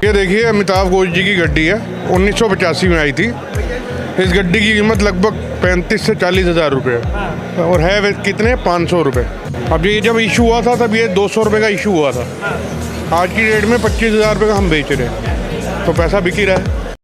ये देखिए अमिताभ घोष जी की गड्डी है, 1985 में आई थी। इस गड्डी की कीमत लगभग 35 से 40 हज़ार रुपये है और है वे कितने 500 रुपये। अब ये जब इशू हुआ था तब ये 200 रुपये का इशू हुआ था। आज की डेट में 25 हज़ार रुपये का हम बेच रहे हैं, तो पैसा बिक ही रहा है।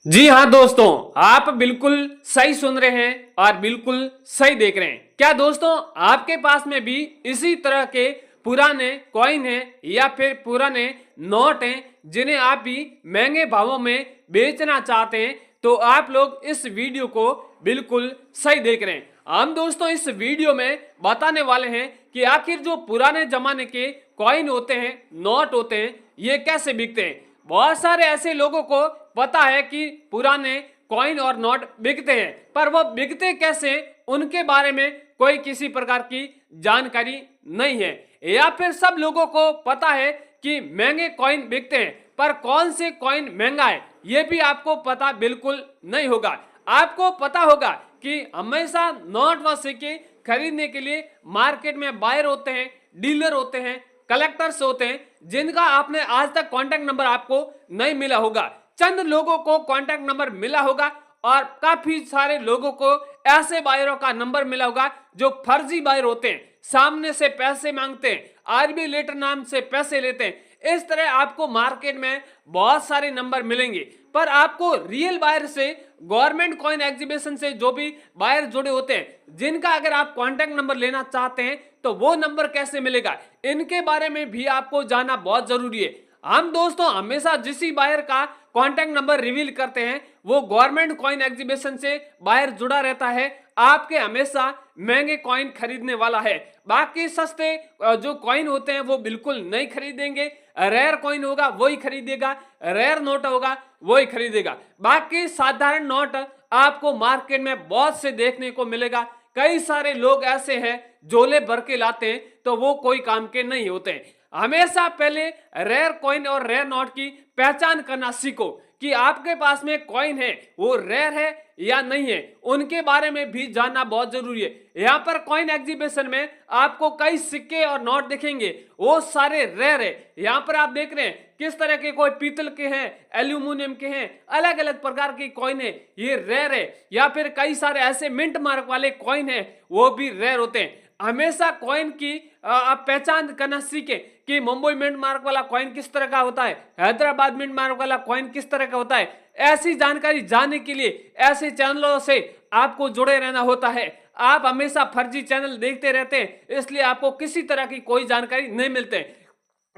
जी हाँ दोस्तों, आप बिल्कुल सही सुन रहे हैं और बिल्कुल सही देख रहे हैं। क्या दोस्तों आपके पास में भी इसी तरह के पुराने कॉइन है या फिर पुराने नोट हैं जिन्हें आप भी महंगे भावों में बेचना चाहते हैं? तो आप लोग इस वीडियो को बिल्कुल सही देख रहे हैं। हम दोस्तों इस वीडियो में बताने वाले हैं कि आखिर जो पुराने जमाने के कॉइन होते हैं, नोट होते हैं, ये कैसे बिकते हैं। बहुत सारे ऐसे लोगों को पता है कि पुराने कॉइन और नोट बिकते हैं, पर वो बिकते कैसे उनके बारे में कोई किसी प्रकार की जानकारी नहीं है। या फिर सब लोगों को पता है कि महंगे कॉइन बिकते हैं, पर कौन से कॉइन महंगा है ये भी आपको पता बिल्कुल नहीं होगा। आपको पता होगा कि हमेशा नोट व सिक्के खरीदने के लिए मार्केट में बायर होते हैं, डीलर होते हैं, कलेक्टर्स होते हैं, जिनका आपने आज तक कांटेक्ट नंबर आपको नहीं मिला होगा। चंद लोगों को कांटेक्ट नंबर मिला होगा और काफी सारे लोगों को ऐसे बायरों का नंबर मिला होगा जो फर्जी बायर होते हैं, सामने से पैसे मांगते हैं, आरबी लेटर नाम से पैसे लेते हैं। इस तरह आपको मार्केट में बहुत सारे नंबर मिलेंगे, पर आपको रियल बायर से, गवर्नमेंट कॉइन एग्जीबिशन से जो भी बायर जुड़े होते हैं, जिनका अगर आप कांटेक्ट नंबर लेना चाहते हैं तो वो नंबर कैसे मिलेगा, इनके बारे में भी आपको जानना बहुत जरूरी है। हम दोस्तों हमेशा जिस बायर का कांटेक्ट नंबर रिवील करते हैं वो गवर्नमेंट कॉइन एग्जीबिशन से बायर जुड़ा रहता है, आपके हमेशा महंगे कॉइन खरीदने वाला है। बाकी सस्ते जो कॉइन होते हैं वो बिल्कुल नहीं खरीदेंगे। रेयर कॉइन होगा वही खरीदेगा, रेयर नोट होगा वही खरीदेगा। बाकी साधारण नोट आपको मार्केट में बहुत से देखने को मिलेगा। कई सारे लोग ऐसे हैं झोले भर के लाते हैं तो वो कोई काम के नहीं होते हैं। हमेशा पहले रेयर कॉइन और रेयर नोट की पहचान करना सीखो कि आपके पास में कॉइन है वो रेयर है या नहीं है, उनके बारे में भी जानना बहुत जरूरी है। यहाँ पर कॉइन एग्जीबिशन में आपको कई सिक्के और नोट दिखेंगे, वो सारे रेयर है। यहाँ पर आप देख रहे हैं किस तरह के, कोई पीतल के हैं, एल्यूमिनियम के हैं, अलग अलग प्रकार की कॉइन है, ये रेयर है। या फिर कई सारे ऐसे मिंट मार्क वाले कॉइन है, वो भी रेयर होते हैं। हमेशा कॉइन की आप पहचान करना सीखें कि मुंबई मिंट मार्क वाला कॉइन किस तरह का होता है, हैदराबाद मिंट मार्क वाला कॉइन किस तरह का होता है। ऐसी जानकारी जानने के लिए ऐसे चैनलों से आपको जुड़े रहना होता है। आप हमेशा फर्जी चैनल देखते रहते हैं, इसलिए आपको किसी तरह की कोई जानकारी नहीं मिलते।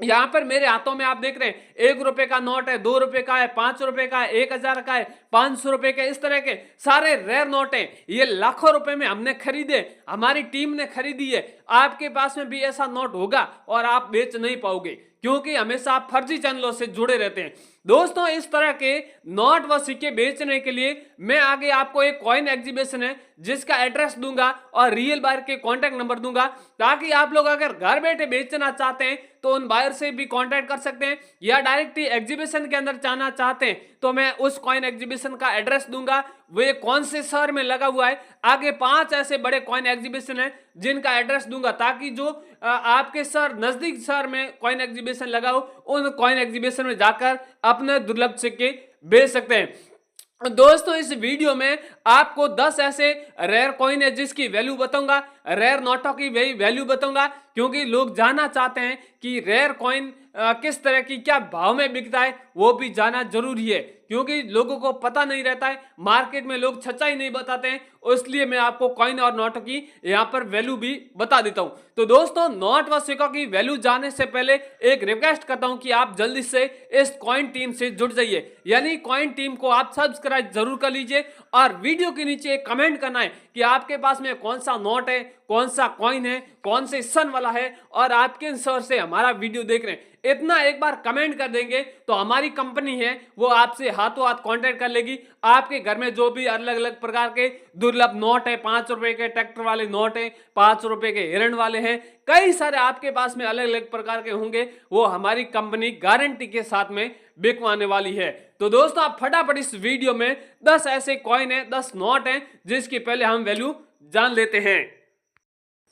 यहाँ पर मेरे हाथों में आप देख रहे हैं 1 रुपए का नोट है, 2 रुपए का है, 5 रुपए का है, 1000 का है, 500 रुपए के, इस तरह के सारे रेयर नोट हैं। ये लाखों रुपए में हमने खरीदे, हमारी टीम ने खरीदी है। आपके पास में भी ऐसा नोट होगा और आप बेच नहीं पाओगे, क्योंकि हमेशा आप फर्जी चैनलों से जुड़े रहते हैं। दोस्तों इस तरह के नोट व सिक्के बेचने के लिए मैं आगे आपको एक कॉइन एग्जीबिशन है जिसका एड्रेस दूंगा और रियल बायर के कांटेक्ट नंबर दूंगा, ताकि आप लोग अगर घर बैठे बेचना चाहते हैं तो उन बायर से भी कांटेक्ट कर सकते हैं, या डायरेक्ट एग्जीबिशन के अंदर जाना चाहते हैं तो मैं उस कॉइन एग्जीबिशन का एड्रेस दूंगा, वे कौन से शहर में लगा हुआ है। आगे 5 ऐसे बड़े कॉइन एग्जीबिशन है जिनका एड्रेस दूंगा, ताकि जो आपके शहर, नजदीक शहर में कॉइन एग्जीबिशन लगा हो, उन कॉइन एग्जीबिशन में जाकर अपने दुर्लभ सिक्के बेच सकते हैं। दोस्तों इस वीडियो में आपको 10 ऐसे रेयर कॉइन है जिसकी वैल्यू बताऊंगा, रेयर नोटों की वैल्यू बताऊंगा, क्योंकि लोग जानना चाहते हैं कि रेयर कॉइन किस तरह की, क्या भाव में बिकता है, वो भी जानना जरूरी है, क्योंकि लोगों को पता नहीं रहता है। मार्केट में लोग सच्चाई नहीं बताते हैं, इसलिए मैं आपको कॉइन और नोटों की यहाँ पर वैल्यू भी बता देता हूँ। तो दोस्तों नोट व सिक्कों की वैल्यू जानने से पहले एक रिक्वेस्ट करता हूँ कि आप जल्दी से इस कॉइन टीम से जुड़ जाइए, यानी कॉइन टीम को आप सब्सक्राइब जरूर कर लीजिए और वीडियो के नीचे एक कमेंट करना है कि आपके पास में कौन सा नोट है, कौन सा कॉइन है, कौन से सन वाला है और आप किन शहर से हमारा वीडियो देख रहे हैं। इतना एक बार कमेंट कर देंगे तो हमारी कंपनी है वो आपसे हाथों हाथ कांटेक्ट कर लेगी। आपके घर में जो भी अलग अलग प्रकार के दुर्लभ नोट है, 5 रुपए के ट्रैक्टर वाले नोट है, 5 रुपए के हिरण वाले हैं, कई सारे आपके पास में अलग अलग प्रकार के होंगे, वो हमारी कंपनी गारंटी के साथ में बिकवाने वाली है। तो दोस्तों आप फटाफट इस वीडियो में 10 ऐसे कॉइन है, 10 नोट हैं जिसकी पहले हम वैल्यू जान लेते हैं।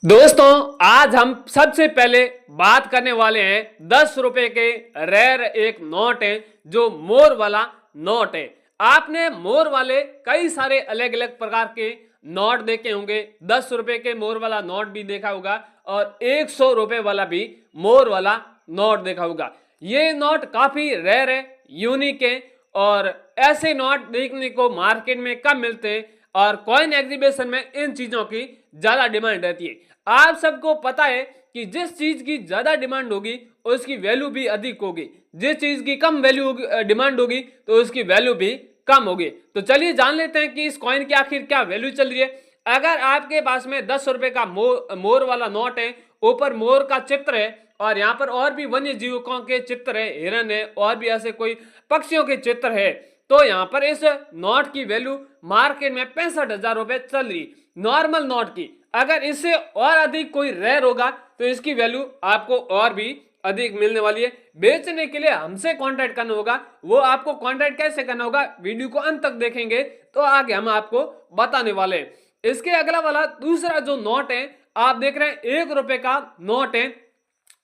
दोस्तों आज हम सबसे पहले बात करने वाले हैं 10 रुपए के रेयर एक नोट है जो मोर वाला नोट है। आपने मोर वाले कई सारे अलग अलग प्रकार के नोट देखे होंगे। 10 रुपए के मोर वाला नोट भी देखा होगा और 100 रुपए वाला भी मोर वाला नोट देखा होगा। ये नोट काफी रेयर है, यूनिक है और ऐसे नोट देखने को मार्केट में कम मिलते हैं और कॉइन एग्जीबिशन में इन चीजों की ज्यादा डिमांड रहती है। आप सबको पता है कि जिस चीज की ज्यादा डिमांड होगी उसकी वैल्यू भी अधिक होगी, जिस चीज की कम वैल्यू डिमांड होगी तो उसकी वैल्यू भी कम होगी। तो चलिए जान लेते हैं कि इस कॉइन की आखिर क्या वैल्यू चल रही है। अगर आपके पास में 10 रुपए का मोर वाला नोट है, ऊपर मोर का चित्र है और यहाँ पर और भी वन्य जीवों के चित्र है, हिरन है और भी ऐसे कोई पक्षियों के चित्र है, तो यहाँ पर इस नोट की वैल्यू मार्केट में 65,000 रुपए चल रही नॉर्मल नोट की। अगर इससे और अधिक कोई रेयर होगा तो इसकी वैल्यू आपको और भी अधिक मिलने वाली है। बेचने के लिए हमसे कांटेक्ट करना होगा। वो आपको कांटेक्ट कैसे करना होगा, वीडियो को अंत तक देखेंगे तो आगे हम आपको बताने वाले हैं। इसके अगला वाला दूसरा जो नोट है आप देख रहे हैं 1 रुपए का नोट है,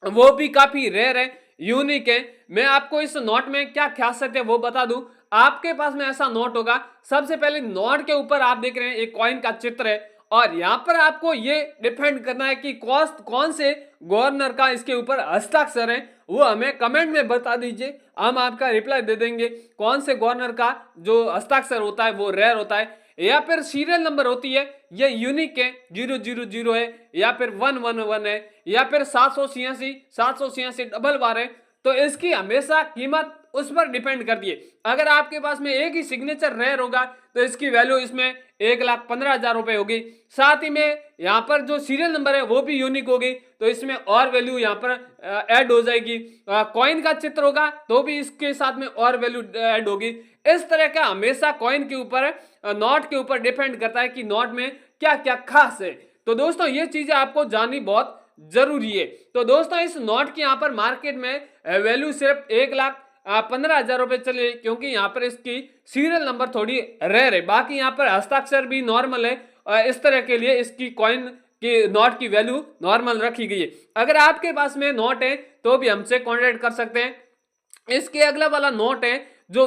वो भी काफी रेयर है, यूनिक है। मैं आपको इस नोट में क्या खासियत है वो बता दूं। आपके पास में ऐसा नोट होगा, सबसे पहले नोट के ऊपर आप देख रहे हैं एक कॉइन का चित्र है और यहाँ पर आपको ये डिपेंड करना है कि कौन से गवर्नर का इसके ऊपर हस्ताक्षर है, वो हमें कमेंट में बता दीजिए, हम आपका रिप्लाई दे देंगे। कौन से गवर्नर का जो हस्ताक्षर होता है वो रेयर होता है, या फिर सीरियल नंबर होती है ये यूनिक है, 000 है, या फिर 111 है, या फिर 786 डबल बार है, तो इसकी हमेशा कीमत उस पर डिपेंड करती है। अगर आपके पास में एक ही सिग्नेचर रेयर होगा तो इसकी वैल्यू इसमें 1,15,000 रुपए होगी। साथ ही में यहाँ पर जो सीरियल नंबर है वो भी यूनिक होगी तो इसमें और वैल्यू यहाँ पर ऐड हो जाएगी। कॉइन का चित्र होगा तो भी इसके साथ में और वैल्यू ऐड होगी। इस तरह का हमेशा कॉइन के ऊपर, नोट के ऊपर डिपेंड करता है कि नोट में क्या क्या खास है। तो दोस्तों ये चीजें आपको जाननी बहुत जरूरी है। तो दोस्तों इस नोट की यहाँ पर मार्केट में वैल्यू सिर्फ 1,15,000 रुपए चले, क्योंकि यहाँ पर इसकी सीरियल नंबर थोड़ी रेयर है। बाकी यहाँ पर हस्ताक्षर भी नॉर्मल है। इस तरह के लिए इसकी कॉइन की नोट की वैल्यू नॉर्मल रखी गई है। अगर आपके पास में नोट है तो भी हमसे कॉन्टेक्ट कर सकते हैं। इसके अगला वाला नोट है जो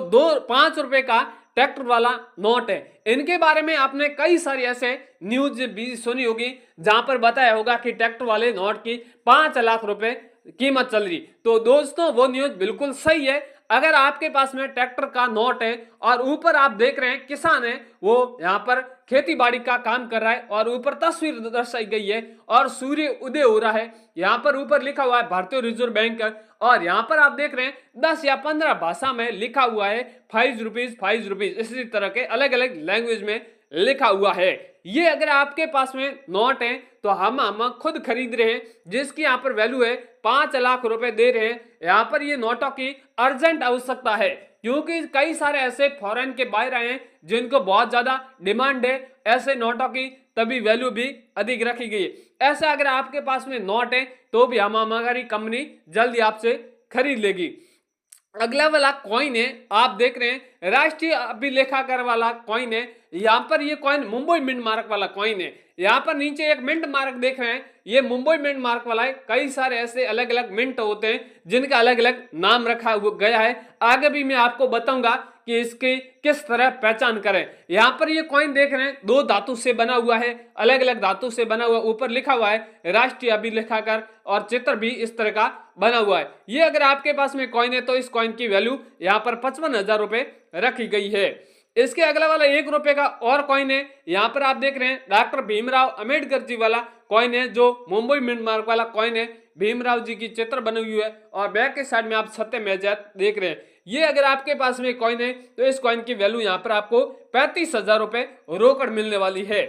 5 रुपए का ट्रैक्टर वाला नोट है। इनके बारे में आपने कई सारी ऐसे न्यूज भी सुनी होगी जहां पर बताया होगा कि ट्रैक्टर वाले नोट की 5 लाख रुपए कीमत चल रही। तो दोस्तों वो न्यूज बिल्कुल सही है। अगर आपके पास में ट्रैक्टर का नोट है और ऊपर आप देख रहे हैं किसान है, वो यहाँ पर खेती बाड़ी का काम कर रहा है और ऊपर तस्वीर दर्शाई गई है और सूर्य उदय हो रहा है। यहाँ पर ऊपर लिखा हुआ है भारतीय रिजर्व बैंक और यहाँ पर आप देख रहे हैं 10 या 15 भाषा में लिखा हुआ है 5 रुपीज, इसी तरह के अलग अलग लैंग्वेज में लिखा हुआ है। ये अगर आपके पास में नोट है तो हम खुद खरीद रहे हैं, जिसकी यहाँ पर वैल्यू है 5 लाख रुपए दे रहे हैं। यहाँ पर ये नोटों की अर्जेंट आवश्यकता है, क्योंकि कई सारे ऐसे फॉरेन के बाहर आए हैं जिनको बहुत ज्यादा डिमांड है ऐसे नोटों की, तभी वैल्यू भी अधिक रखी गई है। ऐसे अगर आपके पास में नोट है तो भी हमारी कंपनी जल्दी आपसे खरीद लेगी। अगला वाला कॉइन है आप देख रहे हैं राष्ट्रीय अभिलेखागार वाला कॉइन है। यहाँ पर ये कॉइन मुंबई मिंट मार्क वाला कॉइन है। यहाँ पर नीचे एक मिंट मार्क देख रहे हैं, ये मुंबई मिंट मार्क वाला है। कई सारे ऐसे अलग अलग मिंट होते हैं जिनका अलग अलग नाम रखा गया है। आगे भी मैं आपको बताऊंगा कि इसकी किस तरह पहचान करें। यहाँ पर ये कॉइन देख रहे हैं 2 धातु से बना हुआ है, अलग अलग धातु से बना हुआ, ऊपर लिखा हुआ है राष्ट्रीय अभिलेखागार और चित्र भी इस तरह का बना हुआ है। ये अगर आपके पास में कॉइन है तो इस कॉइन की वैल्यू यहाँ पर 55,000 रुपए रखी गई है। इसके अगला वाला 1 रुपए का और कॉइन है। यहाँ पर आप देख रहे हैं डॉक्टर भीमराव अंबेडकर जी वाला कॉइन है, जो मुंबई मिंट मार्क वाला कॉइन है। भीमराव जी की चित्र बनी हुई है और बैक के साइड में आप सत्यम आजाद देख रहे हैं। ये अगर आपके पास में कॉइन है तो इस कॉइन की वैल्यू यहाँ पर आपको 35,000 रुपए रोकड़ मिलने वाली है।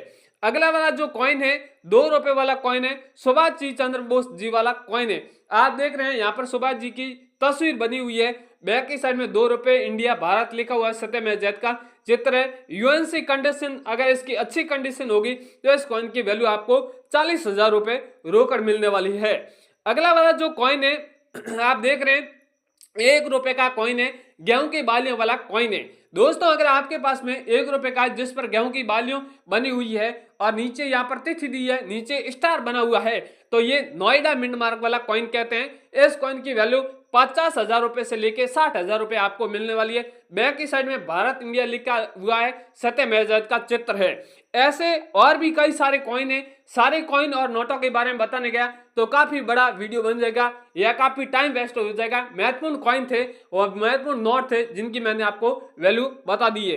अगला वाला जो कॉइन है 2 रुपए वाला कॉइन है, सुभाष जी चंद्र बोस जी वाला कॉइन है। आप देख रहे हैं यहाँ पर सुभाष जी की तस्वीर बनी हुई है, बैक की साइड में 2 रुपए इंडिया भारत लिखा हुआ है, सत्यम आजाद का चित्र है। यूएनसी कंडीशन अगर इसकी अच्छी कंडीशन होगी तो इस कॉइन की वैल्यू आपको 40,000 रुपए रोकड़ मिलने वाली है। अगला वाला जो कॉइन है आप देख रहे हैं 1 रुपए का कॉइन है, गेहूं की बालियों वाला कॉइन है। दोस्तों अगर आपके पास में 1 रुपए का जिस पर गेहूं की बालियों बनी हुई है और नीचे यहाँ पर तिथि दी है, नीचे स्टार बना हुआ है, तो ये नोएडा मिंट मार्क वाला कॉइन कहते हैं। इस कॉइन की वैल्यू 50,000 रुपए से लेके 60,000 रुपए आपको मिलने वाली है। बैक की साइड में भारत इंडिया लिखा हुआ है, सत्यमेव का चित्र है। ऐसे और भी कई सारे कॉइन है। सारे कॉइन और नोटों के बारे में बताने गया तो काफी बड़ा वीडियो बन जाएगा या काफी टाइम वेस्ट हो जाएगा। महत्वपूर्ण कॉइन थे और महत्वपूर्ण नोट थे जिनकी मैंने आपको वैल्यू बता दी है।